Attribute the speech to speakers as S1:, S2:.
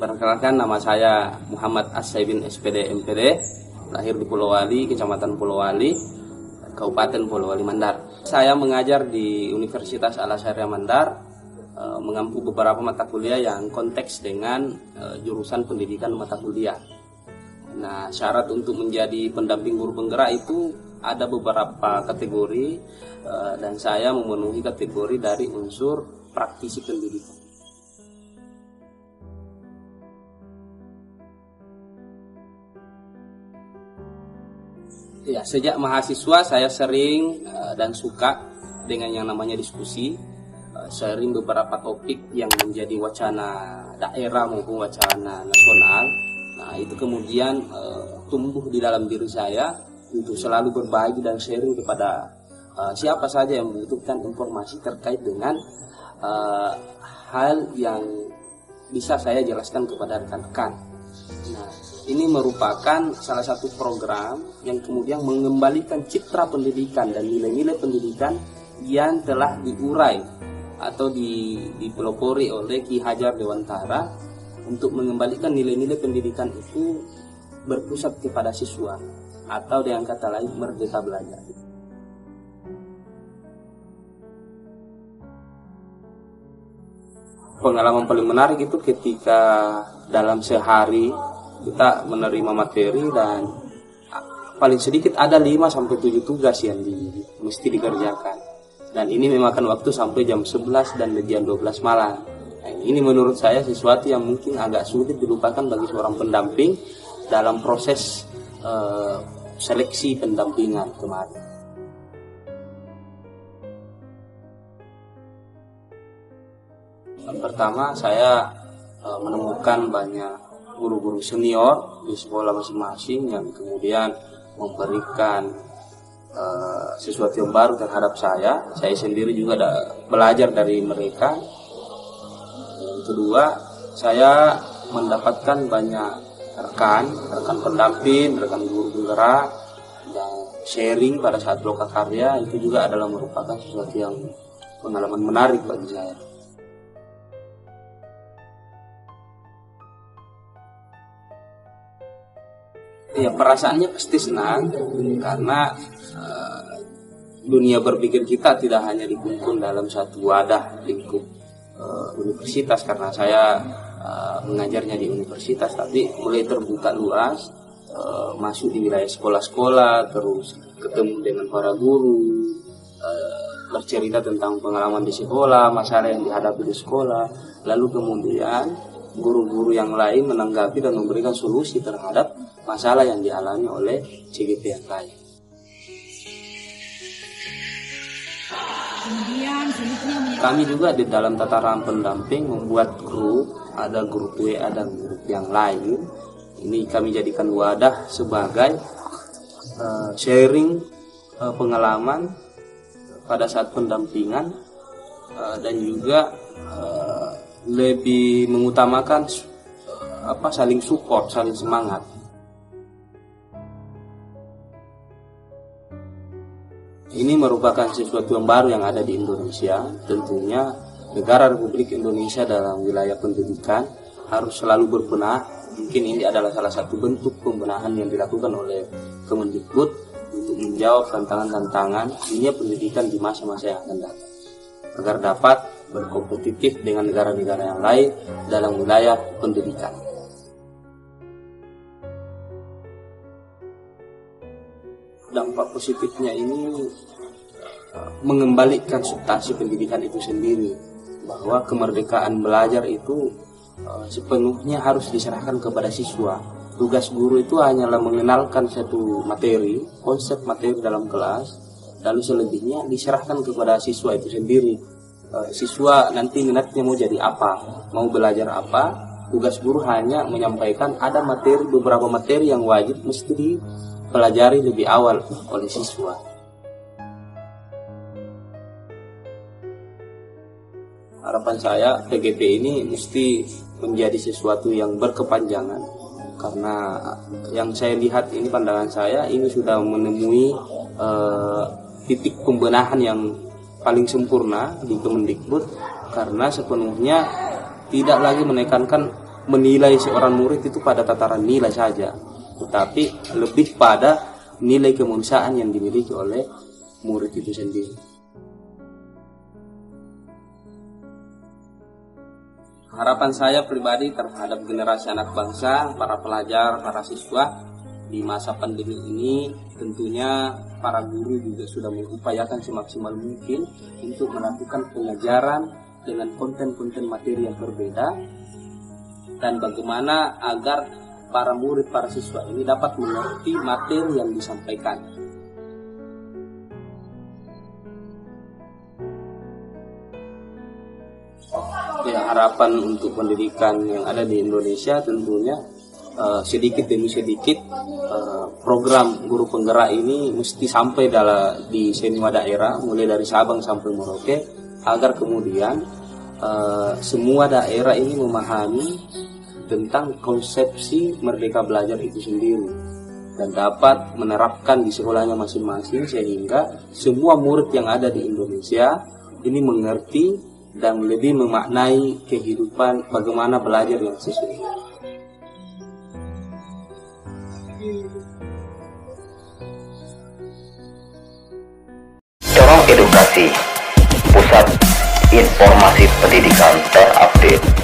S1: Perkenalkan, nama saya Muhammad As-Saibin SPD MPD, lahir di Pulau Wali, Kecamatan Pulau Wali, Kabupaten Pulau Wali Mandar. Saya mengajar di Universitas Al-Azhar Mandar, mengampu beberapa mata kuliah yang konteks dengan jurusan pendidikan mata kuliah. Nah, syarat untuk menjadi pendamping guru penggerak itu ada beberapa kategori, dan saya memenuhi kategori dari unsur praktisi pendidikan. Ya, sejak mahasiswa saya sering dan suka dengan yang namanya diskusi, sharing beberapa topik yang menjadi wacana daerah maupun wacana nasional. Nah, itu kemudian tumbuh di dalam diri saya untuk selalu berbagi dan sharing kepada siapa saja yang membutuhkan informasi terkait dengan hal yang bisa saya jelaskan kepada rekan-rekan. Nah, ini merupakan salah satu program yang kemudian mengembalikan citra pendidikan dan nilai-nilai pendidikan yang telah diurai atau dipelopori oleh Ki Hajar Dewantara untuk mengembalikan nilai-nilai pendidikan itu berpusat kepada siswa, atau dengan kata lain merdeka belajar. Pengalaman paling menarik itu ketika dalam sehari kita menerima materi dan paling sedikit ada 5-7 tugas yang mesti dikerjakan. Dan ini memakan waktu sampai jam 11 dan jam 12 malam. Nah, ini menurut saya sesuatu yang mungkin agak sulit dilupakan bagi seorang pendamping dalam proses seleksi pendampingan kemarin. Yang pertama, saya menemukan banyak guru-guru senior di sekolah masing-masing yang kemudian memberikan sesuatu yang baru terhadap saya. Saya sendiri juga belajar dari mereka. Yang kedua, saya mendapatkan banyak rekan pendamping, rekan guru penggerak yang sharing pada saat lokakarya. Itu juga adalah merupakan sesuatu yang pengalaman menarik bagi saya. Ya, perasaannya pasti senang karena dunia berpikir kita tidak hanya dikumpul dalam satu wadah lingkup universitas, karena saya mengajarnya di universitas, tapi mulai terbuka luas, masuk di wilayah sekolah-sekolah, terus ketemu dengan para guru, bercerita tentang pengalaman di sekolah, masalah yang dihadapi di sekolah, lalu kemudian guru-guru yang lain menanggapi dan memberikan solusi terhadap masalah yang dialami oleh CGP yang lain. Kami juga di dalam tataran pendamping membuat grup, ada grup WA dan grup yang lain. Ini kami jadikan wadah sebagai sharing pengalaman pada saat pendampingan, dan juga lebih mengutamakan saling support, saling semangat. Ini merupakan sesuatu yang baru yang ada di Indonesia. Tentunya negara Republik Indonesia dalam wilayah pendidikan harus selalu berbenah. Mungkin ini adalah salah satu bentuk pembenahan yang dilakukan oleh Kemendikbud untuk menjawab tantangan-tantangan dunia pendidikan di masa-masa yang akan datang, agar dapat berkompetitif dengan negara-negara yang lain dalam wilayah pendidikan. Dampak positifnya ini mengembalikan substansi pendidikan itu sendiri, bahwa kemerdekaan belajar itu sepenuhnya harus diserahkan kepada siswa. Tugas guru itu hanyalah mengenalkan satu materi, konsep materi dalam kelas, lalu selebihnya diserahkan kepada siswa itu sendiri. Siswa nanti minatnya mau jadi apa, mau belajar apa. Tugas guru hanya menyampaikan ada beberapa materi yang wajib mesti dipelajari lebih awal oleh siswa. Harapan saya PGP ini mesti menjadi sesuatu yang berkepanjangan, karena yang saya lihat ini, pandangan saya ini sudah menemui titik pembenahan yang paling sempurna di Kemendikbud, karena sepenuhnya tidak lagi menekankan menilai seorang murid itu pada tataran nilai saja, tetapi lebih pada nilai kemanusiaan yang dimiliki oleh murid itu sendiri. Harapan saya pribadi terhadap generasi anak bangsa, para pelajar, para siswa di masa pandemi ini, tentunya para guru juga sudah mengupayakan semaksimal mungkin untuk melakukan pengajaran dengan konten-konten materi yang berbeda, dan bagaimana agar para murid, para siswa ini dapat mengerti materi yang disampaikan. Ya, harapan untuk pendidikan yang ada di Indonesia tentunya sedikit demi sedikit program guru penggerak ini mesti sampai di semua daerah, mulai dari Sabang sampai Merauke, agar kemudian semua daerah ini memahami tentang konsepsi merdeka belajar itu sendiri dan dapat menerapkan di sekolahnya masing-masing, sehingga semua murid yang ada di Indonesia ini mengerti dan lebih memaknai kehidupan bagaimana belajar yang sesungguhnya.
S2: Corong Edukasi, pusat informasi pendidikan terupdate.